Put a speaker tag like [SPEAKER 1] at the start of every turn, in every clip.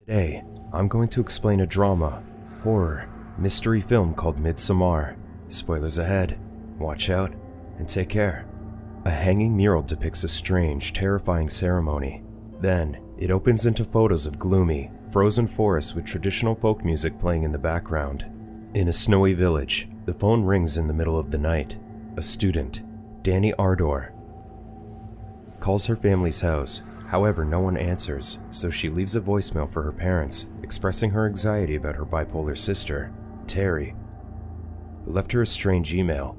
[SPEAKER 1] Today, I'm going to explain a drama, horror, mystery film called Midsommar. Spoilers ahead. Watch out, and take care. A hanging mural depicts a strange, terrifying ceremony. Then, it opens into photos of gloomy, frozen forests with traditional folk music playing in the background. In a snowy village, the phone rings in the middle of the night. A student, Danny Ardor, calls her family's house. However, no one answers, so she leaves a voicemail for her parents, expressing her anxiety about her bipolar sister, Terry, who left her a strange email.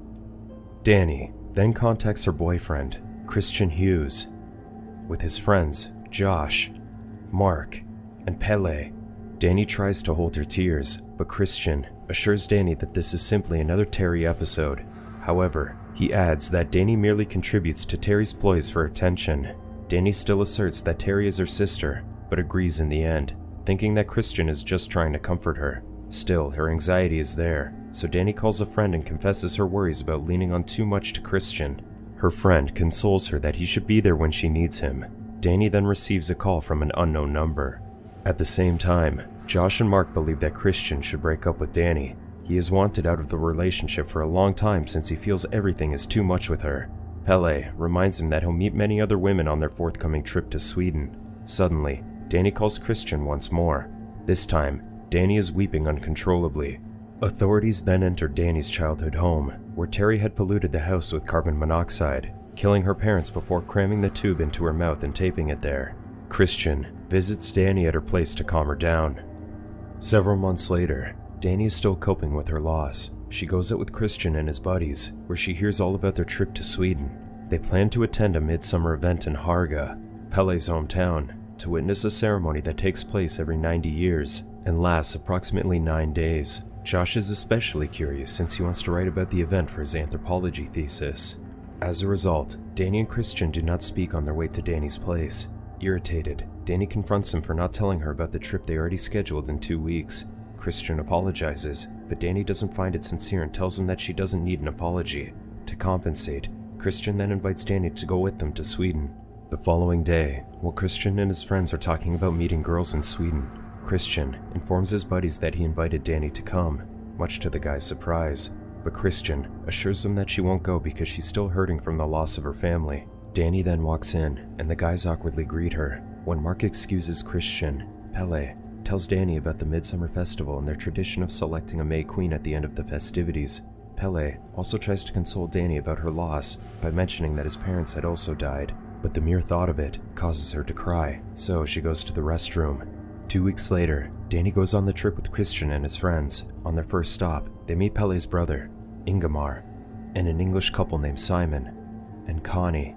[SPEAKER 1] Danny then contacts her boyfriend, Christian Hughes, with his friends, Josh, Mark, and Pele. Danny tries to hold her tears, but Christian assures Danny that this is simply another Terry episode. However, he adds that Danny merely contributes to Terry's ploys for attention. Danny still asserts that Terry is her sister, but agrees in the end, thinking that Christian is just trying to comfort her. Still, her anxiety is there, so Danny calls a friend and confesses her worries about leaning on too much to Christian. Her friend consoles her that he should be there when she needs him. Danny then receives a call from an unknown number. At the same time, Josh and Mark believe that Christian should break up with Danny. He is wanted out of the relationship for a long time since he feels everything is too much with her. Pele reminds him that he'll meet many other women on their forthcoming trip to Sweden. Suddenly, Danny calls Christian once more. This time, Danny is weeping uncontrollably. Authorities then enter Danny's childhood home, where Terry had polluted the house with carbon monoxide, killing her parents before cramming the tube into her mouth and taping it there. Christian visits Danny at her place to calm her down. Several months later, Danny is still coping with her loss. She goes out with Christian and his buddies, where she hears all about their trip to Sweden. They plan to attend a midsummer event in Harga, Pele's hometown, to witness a ceremony that takes place every 90 years and lasts approximately 9 days. Josh is especially curious since he wants to write about the event for his anthropology thesis. As a result, Danny and Christian do not speak on their way to Danny's place. Irritated, Danny confronts him for not telling her about the trip they already scheduled in 2 weeks. Christian apologizes, but Danny doesn't find it sincere and tells him that she doesn't need an apology. To compensate, Christian then invites Danny to go with them to Sweden. The following day, while Christian and his friends are talking about meeting girls in Sweden, Christian informs his buddies that he invited Danny to come, much to the guy's surprise, but Christian assures them that she won't go because she's still hurting from the loss of her family. Danny then walks in, and the guys awkwardly greet her. When Mark excuses Christian, Pele tells Danny about the Midsummer Festival and their tradition of selecting a May Queen at the end of the festivities. Pele also tries to console Danny about her loss by mentioning that his parents had also died, but the mere thought of it causes her to cry, so she goes to the restroom. 2 weeks later, Danny goes on the trip with Christian and his friends. On their first stop, they meet Pele's brother, Ingemar, and an English couple named Simon and Connie.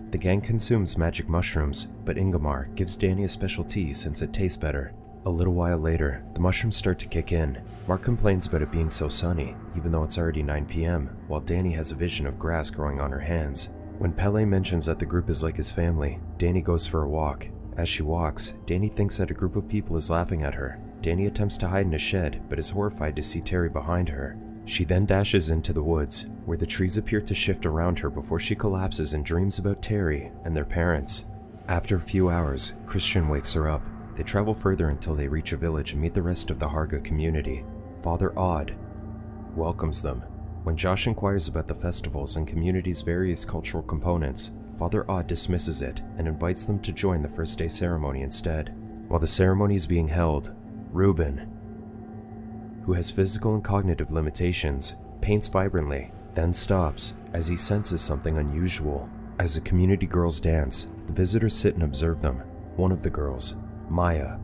[SPEAKER 1] The gang consumes magic mushrooms, but Ingemar gives Danny a special tea since it tastes better. A little while later, the mushrooms start to kick in. Mark complains about it being so sunny, even though it's already 9 p.m., while Danny has a vision of grass growing on her hands. When Pele mentions that the group is like his family, Danny goes for a walk. As she walks, Danny thinks that a group of people is laughing at her. Danny attempts to hide in a shed, but is horrified to see Terry behind her. She then dashes into the woods, where the trees appear to shift around her before she collapses and dreams about Terry and their parents. After a few hours, Christian wakes her up. They travel further until they reach a village and meet the rest of the Harga community. Father Odd welcomes them. When Josh inquires about the festivals and community's various cultural components, Father Odd dismisses it and invites them to join the first day ceremony instead. While the ceremony is being held, Ruben, who has physical and cognitive limitations, paints vibrantly, then stops as he senses something unusual. As the community girls dance, the visitors sit and observe them. One of the girls, Maya,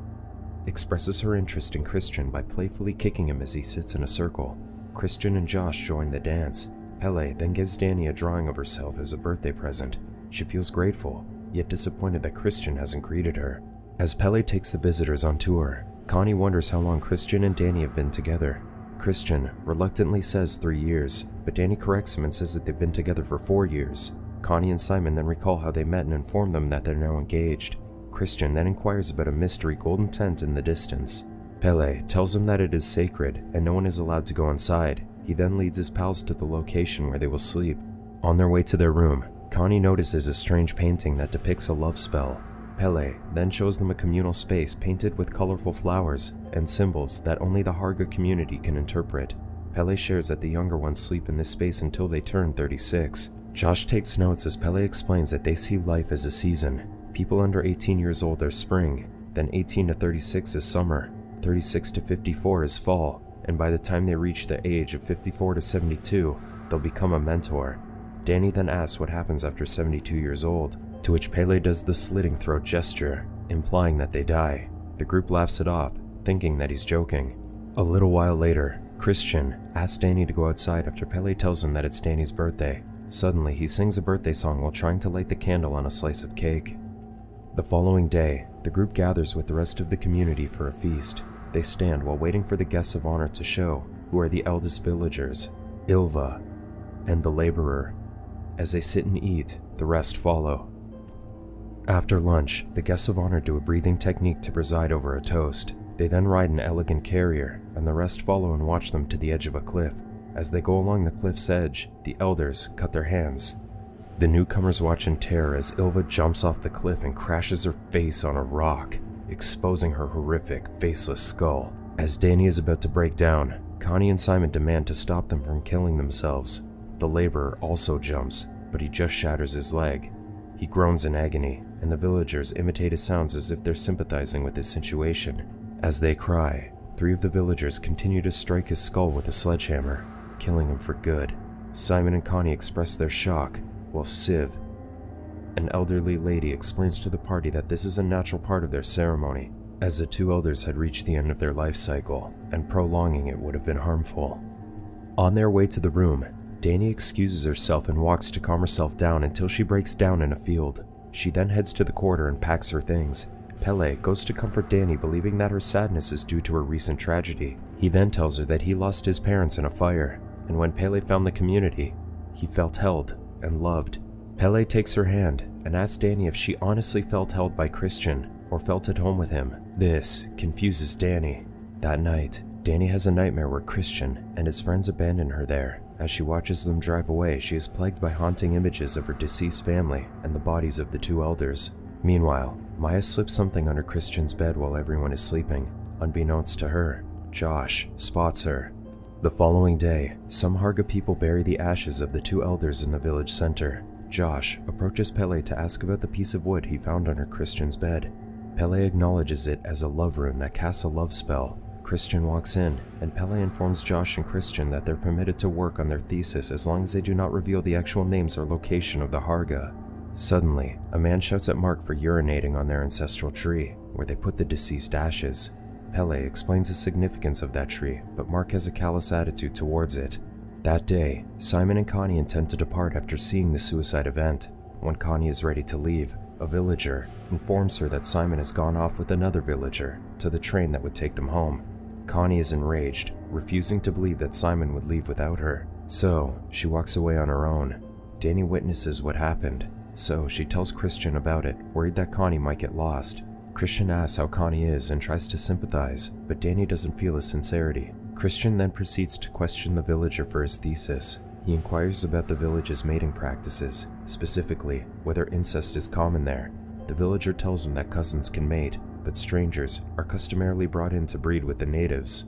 [SPEAKER 1] expresses her interest in Christian by playfully kicking him as he sits in a circle. Christian and Josh join the dance. Pele then gives Danny a drawing of herself as a birthday present. She feels grateful, yet disappointed that Christian hasn't greeted her. As Pele takes the visitors on tour, Connie wonders how long Christian and Danny have been together. Christian reluctantly says 3 years, but Danny corrects him and says that they've been together for 4 years. Connie and Simon then recall how they met and inform them that they're now engaged. Christian then inquires about a mystery golden tent in the distance. Pele tells him that it is sacred and no one is allowed to go inside. He then leads his pals to the location where they will sleep. On their way to their room, Connie notices a strange painting that depicts a love spell. Pele then shows them a communal space painted with colorful flowers and symbols that only the Harga community can interpret. Pele shares that the younger ones sleep in this space until they turn 36. Josh takes notes as Pele explains that they see life as a season. People under 18 years old are spring, then 18 to 36 is summer, 36 to 54 is fall, and by the time they reach the age of 54 to 72, they'll become a mentor. Danny then asks what happens after 72 years old, to which Pele does the slitting throat gesture, implying that they die. The group laughs it off, thinking that he's joking. A little while later, Christian asks Danny to go outside after Pele tells him that it's Danny's birthday. Suddenly, he sings a birthday song while trying to light the candle on a slice of cake. The following day, the group gathers with the rest of the community for a feast. They stand while waiting for the guests of honor to show, who are the eldest villagers, Ilva and the laborer. As they sit and eat, the rest follow. After lunch, the guests of honor do a breathing technique to preside over a toast. They then ride an elegant carrier, and the rest follow and watch them to the edge of a cliff. As they go along the cliff's edge, the elders cut their hands. The newcomers watch in terror as Ilva jumps off the cliff and crashes her face on a rock, exposing her horrific, faceless skull. As Danny is about to break down, Connie and Simon demand to stop them from killing themselves. The laborer also jumps, but he just shatters his leg. He groans in agony, and the villagers imitate his sounds as if they're sympathizing with his situation. As they cry, 3 of the villagers continue to strike his skull with a sledgehammer, killing him for good. Simon and Connie express their shock, while Siv, an elderly lady, explains to the party that this is a natural part of their ceremony, as the 2 elders had reached the end of their life cycle, and prolonging it would have been harmful. On their way to the room, Danny excuses herself and walks to calm herself down until she breaks down in a field. She then heads to the quarter and packs her things. Pele goes to comfort Danny, believing that her sadness is due to her recent tragedy. He then tells her that he lost his parents in a fire, and when Pele found the community, he felt held and loved. Pele takes her hand and asks Danny if she honestly felt held by Christian or felt at home with him. This confuses Danny. That night, Danny has a nightmare where Christian and his friends abandon her there. As she watches them drive away, she is plagued by haunting images of her deceased family and the bodies of the 2 elders. Meanwhile, Maya slips something under Christian's bed while everyone is sleeping. Unbeknownst to her, Josh spots her. The following day, some Harga people bury the ashes of the 2 elders in the village center. Josh approaches Pele to ask about the piece of wood he found under Christian's bed. Pele acknowledges it as a love rune that casts a love spell. Christian walks in, and Pele informs Josh and Christian that they're permitted to work on their thesis as long as they do not reveal the actual names or location of the Harga. Suddenly, a man shouts at Mark for urinating on their ancestral tree, where they put the deceased ashes. Pele explains the significance of that tree, but Mark has a callous attitude towards it. That day, Simon and Connie intend to depart after seeing the suicide event. When Connie is ready to leave, a villager informs her that Simon has gone off with another villager to the train that would take them home. Connie is enraged, refusing to believe that Simon would leave without her, so she walks away on her own. Danny witnesses what happened, so she tells Christian about it, worried that Connie might get lost. Christian asks how Connie is and tries to sympathize, but Danny doesn't feel his sincerity. Christian then proceeds to question the villager for his thesis. He inquires about the village's mating practices, specifically whether incest is common there. The villager tells him that cousins can mate, but strangers are customarily brought in to breed with the natives.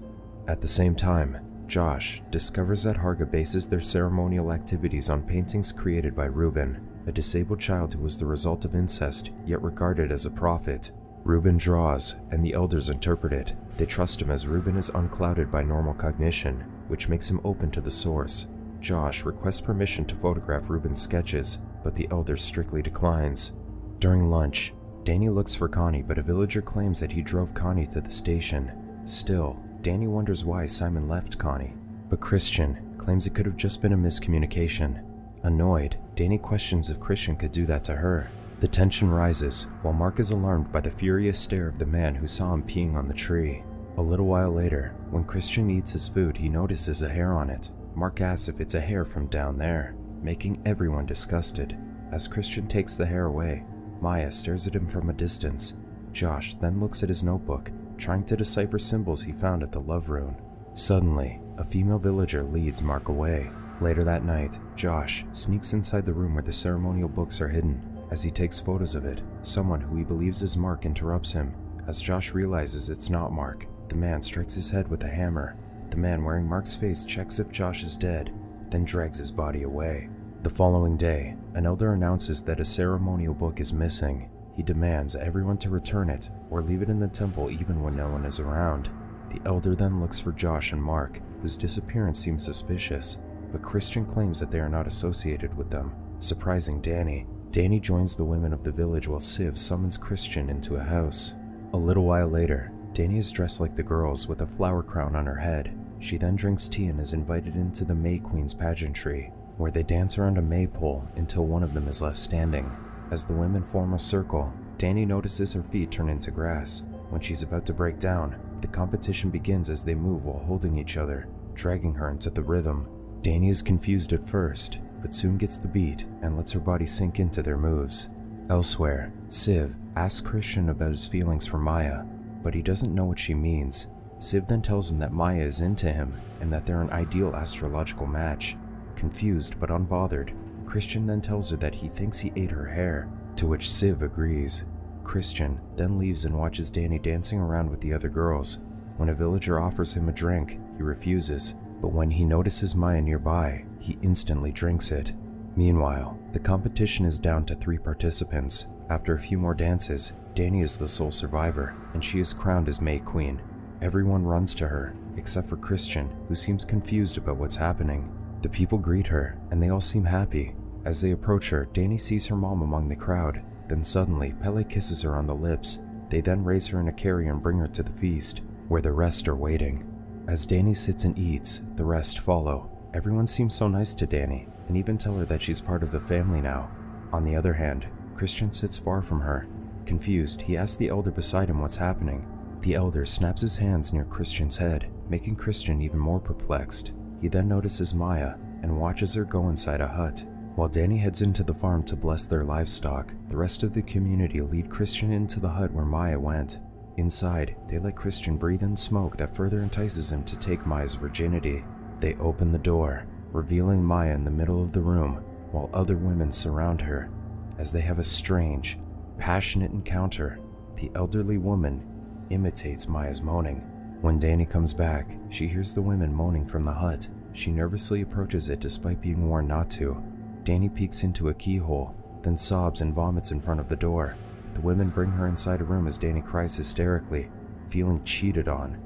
[SPEAKER 1] At the same time, Josh discovers that Harga bases their ceremonial activities on paintings created by Reuben, a disabled child who was the result of incest, yet regarded as a prophet. Reuben draws, and the elders interpret it. They trust him as Reuben is unclouded by normal cognition, which makes him open to the source. Josh requests permission to photograph Reuben's sketches, but the elder strictly declines. During lunch, Danny looks for Connie, but a villager claims that he drove Connie to the station. Still, Danny wonders why Simon left Connie, but Christian claims it could have just been a miscommunication. Annoyed, Danny questions if Christian could do that to her. The tension rises, while Mark is alarmed by the furious stare of the man who saw him peeing on the tree. A little while later, when Christian eats his food, he notices a hair on it. Mark asks if it's a hair from down there, making everyone disgusted. As Christian takes the hair away, Maya stares at him from a distance. Josh then looks at his notebook, trying to decipher symbols he found at the love rune. Suddenly, a female villager leads Mark away. Later that night, Josh sneaks inside the room where the ceremonial books are hidden. As he takes photos of it, someone who he believes is Mark interrupts him. As Josh realizes it's not Mark, the man strikes his head with a hammer. The man wearing Mark's face checks if Josh is dead, then drags his body away. The following day, an elder announces that a ceremonial book is missing. He demands everyone to return it or leave it in the temple even when no one is around. The elder then looks for Josh and Mark, whose disappearance seems suspicious, but Christian claims that they are not associated with them, surprising Danny. Danny joins the women of the village while Siv summons Christian into a house. A little while later, Danny is dressed like the girls with a flower crown on her head. She then drinks tea and is invited into the May Queen's pageantry, where they dance around a maypole until one of them is left standing. As the women form a circle, Danny notices her feet turn into grass. When she's about to break down, the competition begins as they move while holding each other, dragging her into the rhythm. Danny is confused at first, but soon gets the beat and lets her body sink into their moves. Elsewhere, Siv asks Christian about his feelings for Maya, but he doesn't know what she means. Siv then tells him that Maya is into him and that they're an ideal astrological match. Confused but unbothered, Christian then tells her that he thinks he ate her hair, to which Siv agrees. Christian then leaves and watches Danny dancing around with the other girls. When a villager offers him a drink, he refuses, but when he notices Maya nearby, he instantly drinks it. Meanwhile, the competition is down to 3 participants. After a few more dances, Danny is the sole survivor, and she is crowned as May Queen. Everyone runs to her, except for Christian, who seems confused about what's happening. The people greet her, and they all seem happy. As they approach her, Danny sees her mom among the crowd. Then suddenly, Pele kisses her on the lips. They then raise her in a carrier and bring her to the feast, where the rest are waiting. As Danny sits and eats, the rest follow. Everyone seems so nice to Danny, and even tell her that she's part of the family now. On the other hand, Christian sits far from her. Confused, he asks the elder beside him what's happening. The elder snaps his hands near Christian's head, making Christian even more perplexed. He then notices Maya and watches her go inside a hut. While Danny heads into the farm to bless their livestock, the rest of the community lead Christian into the hut where Maya went. Inside, they let Christian breathe in smoke that further entices him to take Maya's virginity. They open the door, revealing Maya in the middle of the room, while other women surround her. As they have a strange, passionate encounter, the elderly woman imitates Maya's moaning. When Danny comes back, she hears the women moaning from the hut. She nervously approaches it despite being warned not to. Danny peeks into a keyhole, then sobs and vomits in front of the door. The women bring her inside a room as Danny cries hysterically, feeling cheated on.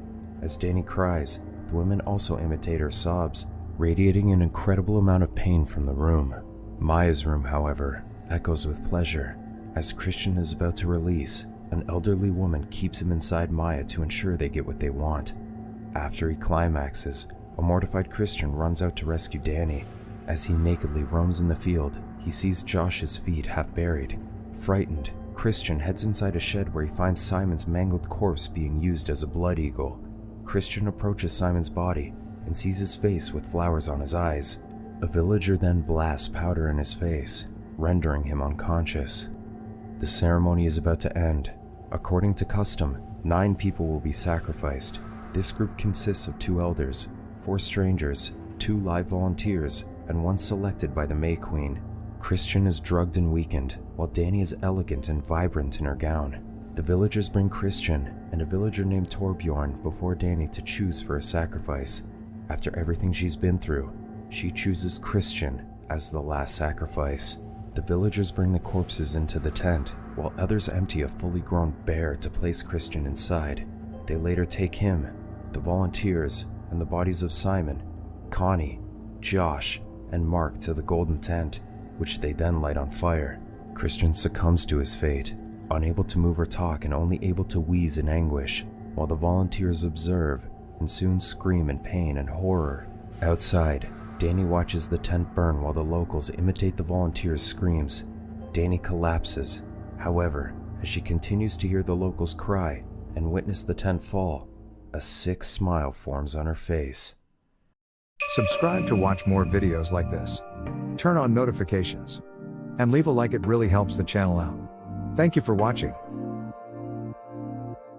[SPEAKER 1] As Danny cries, the women also imitate her sobs, radiating an incredible amount of pain from the room. Maya's room, however, echoes with pleasure. As Christian is about to release, an elderly woman keeps him inside Maya to ensure they get what they want. After he climaxes, a mortified Christian runs out to rescue Danny. As he nakedly roams in the field, he sees Josh's feet half buried. Frightened, Christian heads inside a shed where he finds Simon's mangled corpse being used as a blood eagle. Christian approaches Simon's body and sees his face with flowers on his eyes. A villager then blasts powder in his face, rendering him unconscious. The ceremony is about to end. According to custom, 9 people will be sacrificed. This group consists of 2 elders, 4 strangers, 2 live volunteers, and 1 selected by the May Queen. Christian is drugged and weakened, while Danny is elegant and vibrant in her gown. The villagers bring Christian and a villager named Torbjorn before Danny to choose for a sacrifice. After everything she's been through, she chooses Christian as the last sacrifice. The villagers bring the corpses into the tent, while others empty a fully grown bear to place Christian inside. They later take him, the volunteers, and the bodies of Simon, Connie, Josh, and Mark to the golden tent, which they then light on fire. Christian succumbs to his fate, unable to move or talk and only able to wheeze in anguish, while the volunteers observe and soon scream in pain and horror. Outside, Danny watches the tent burn while the locals imitate the volunteers' screams. Danny collapses. However, as she continues to hear the locals cry and witness the tent fall, a sick smile forms on her face.
[SPEAKER 2] Subscribe to watch more videos like this. Turn on notifications. And leave a like, it really helps the channel out. Thank you for watching.